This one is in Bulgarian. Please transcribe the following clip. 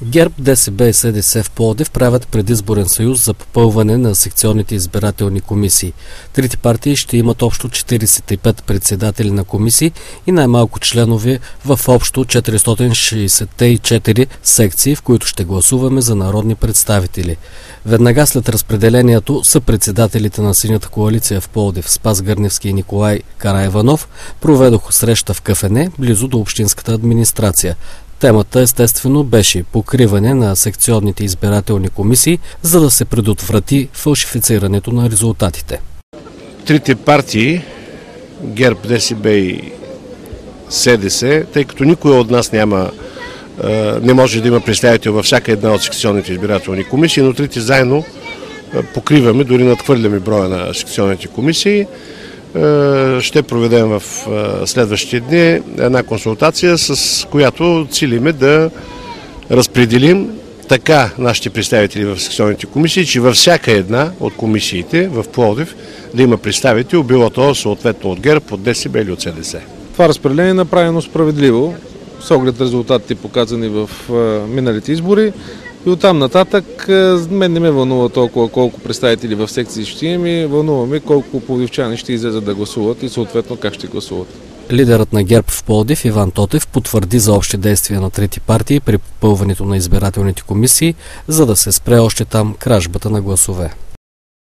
ГЕРБ, ДСБ и СДС в Пловдив правят предизборен съюз за попълване на секционните избирателни комисии. Трите партии ще имат общо 45 председатели на комисии и най-малко членове в общо 464 секции, в които ще гласуваме за народни представители. Веднага след разпределението са председателите на Синята коалиция в Пловдив Спас Гърневски и Николай Караиванов проведоха среща в кафене близо до общинската администрация. Темата естествено беше покриване на секционните избирателни комисии, за да се предотврати фалшифицирането на резултатите. Трите партии, ГЕРБ, ДСБ и СДС, тъй като никой от нас не може да има представител във всяка една от секционните избирателни комисии, но трите заедно покриваме, дори надхвърляме броя на секционните комисии. Ще проведем в следващите дни една консултация, с която целиме да разпределим така нашите представители в секционните комисии, че във всяка една от комисиите в Пловдив да има представител, било то съответно от ГЕРБ, от ДСБ или от СДС. Това разпределение е направено справедливо, с оглед резултатите показани в миналите избори. И оттам нататък мен не ме вълнува толкова колко представители в секции ще имаме, вълнуваме колко пловдивчани ще излезат да гласуват и съответно как ще гласуват. Лидерът на ГЕРБ в Пловдив Иван Тотев потвърди за общи действия на трети партии при попълването на избирателните комисии, за да се спре още там кражбата на гласове.